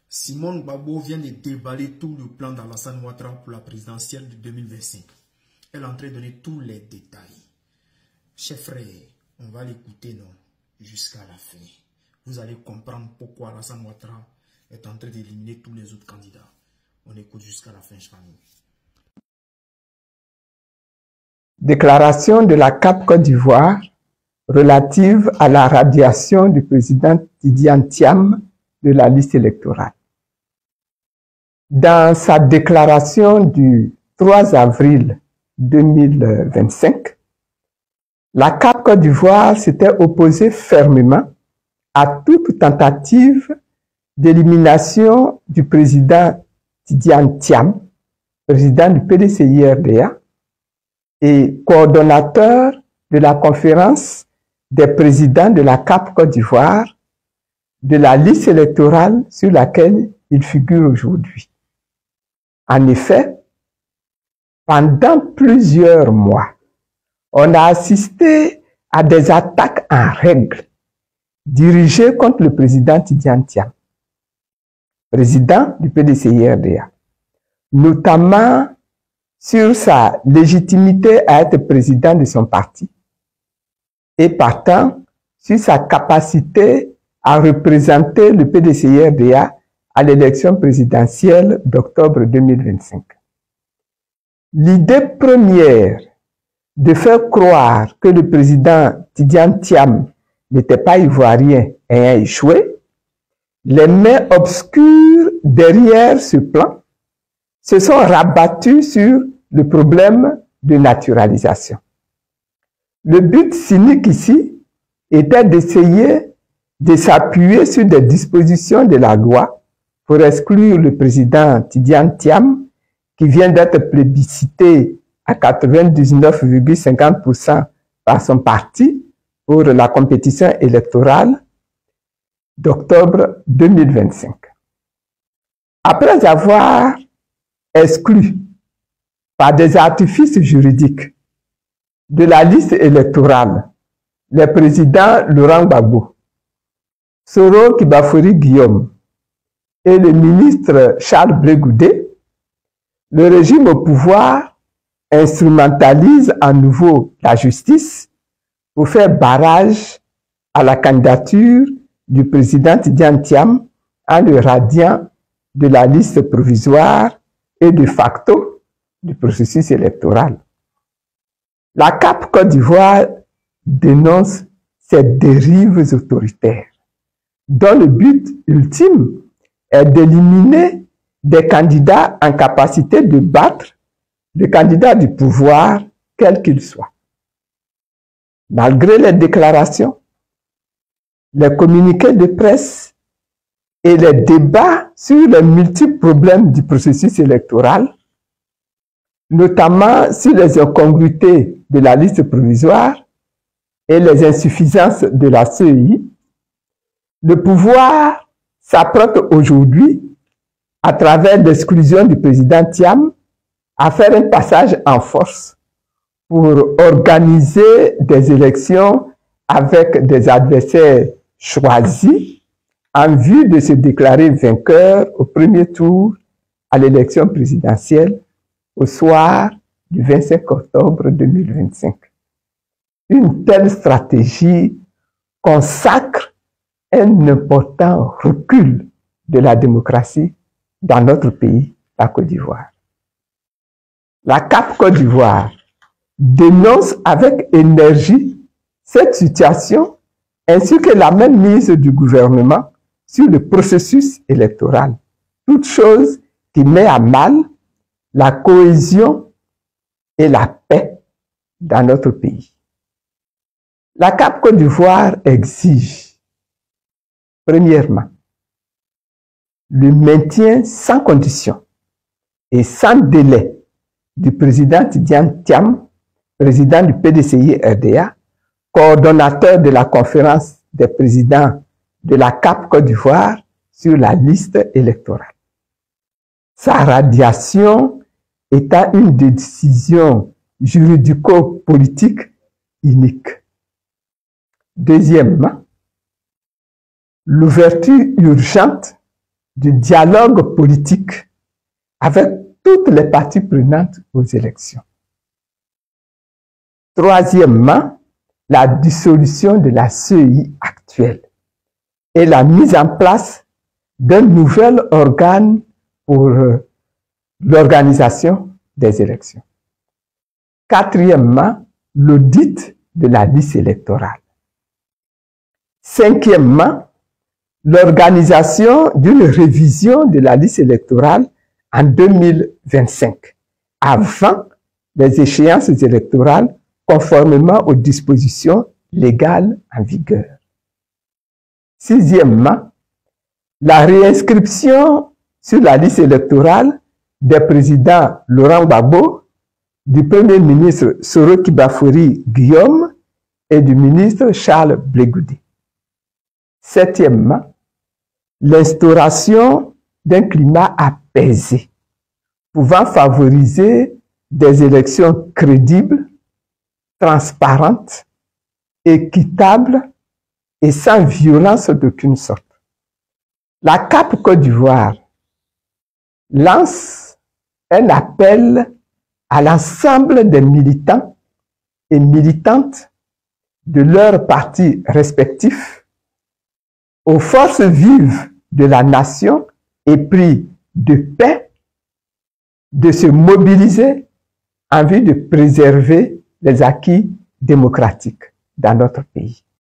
Simone Gbagbo vient de déballer tout le plan d'Alassane Ouattara pour la présidentielle de 2025. Elle est en train de donner tous les détails. Chers frères, on va l'écouter, non, jusqu'à la fin. Vous allez comprendre pourquoi Alassane Ouattara est en train d'éliminer tous les autres candidats. On écoute jusqu'à la fin, chers amis. Déclaration de la CAP Côte d'Ivoire relative à la radiation du président Tidiane Thiam de la liste électorale. Dans sa déclaration du 3 avril 2025, la CAP Côte d'Ivoire s'était opposée fermement à toute tentative d'élimination du président Tidiane Thiam, président du PDCI-RDA et coordonnateur de la conférence des présidents de la CAP Côte d'Ivoire, de la liste électorale sur laquelle il figure aujourd'hui. En effet, pendant plusieurs mois, on a assisté à des attaques en règle dirigées contre le président Tidiane Thiam, président du PDCI-RDA, notamment sur sa légitimité à être président de son parti et partant sur sa capacité à représenter le PDCI-RDA à l'élection présidentielle d'octobre 2025. L'idée première de faire croire que le président Tidiane Thiam n'était pas ivoirien ayant échoué, les mains obscures derrière ce plan se sont rabattues sur le problème de naturalisation. Le but cynique ici était d'essayer de s'appuyer sur des dispositions de la loi pour exclure le président Tidiane Thiam, qui vient d'être plébiscité à 99,50% par son parti pour la compétition électorale d'octobre 2025. Après avoir exclu par des artifices juridiques de la liste électorale les présidents Laurent Gbagbo, Soro Kibafori Guillaume et le ministre Charles Blé Goudé, le régime au pouvoir instrumentalise à nouveau la justice pour faire barrage à la candidature du président Tidiane Thiam en le radiant de la liste provisoire et de facto du processus électoral. La CAP Côte d'Ivoire dénonce ces dérives autoritaires, dont le but ultime est d'éliminer des candidats en capacité de battre le candidat du pouvoir, quel qu'il soit. Malgré les déclarations, les communiqués de presse et les débats sur les multiples problèmes du processus électoral, notamment sur les incongruités de la liste provisoire et les insuffisances de la CEI, le pouvoir s'apprête aujourd'hui, à travers l'exclusion du président Thiam, à faire un passage en force pour organiser des élections avec des adversaires choisis en vue de se déclarer vainqueur au premier tour à l'élection présidentielle au soir du 25 octobre 2025. Une telle stratégie consacre un important recul de la démocratie dans notre pays, la Côte d'Ivoire. La CAP Côte d'Ivoire dénonce avec énergie cette situation ainsi que la même mise du gouvernement sur le processus électoral, toute chose qui met à mal la cohésion et la paix dans notre pays. La CAP Côte d'Ivoire exige, premièrement, le maintien sans condition et sans délai du président Tidiane Thiam, président du PDCI-RDA, coordonnateur de la conférence des présidents de la CAP Côte d'Ivoire sur la liste électorale. Sa radiation étant une décision juridico-politique unique. Deuxièmement, l'ouverture urgente du dialogue politique avec toutes les parties prenantes aux élections. Troisièmement, la dissolution de la CEI actuelle et la mise en place d'un nouvel organe pour l'organisation des élections. Quatrièmement, l'audit de la liste électorale. Cinquièmement, l'organisation d'une révision de la liste électorale en 2025, avant les échéances électorales conformément aux dispositions légales en vigueur. Sixièmement, la réinscription sur la liste électorale des présidents Laurent Gbagbo, du Premier ministre Soroki Bafori Guillaume et du ministre Charles Blegoudi. Septièmement, l'instauration d'un climat apaisé, pouvant favoriser des élections crédibles, transparentes, équitables et sans violence d'aucune sorte. La CAP Côte d'Ivoire lance un appel à l'ensemble des militants et militantes de leurs partis respectifs, aux forces vives de la nation épris de paix, de se mobiliser en vue de préserver les acquis démocratiques dans notre pays.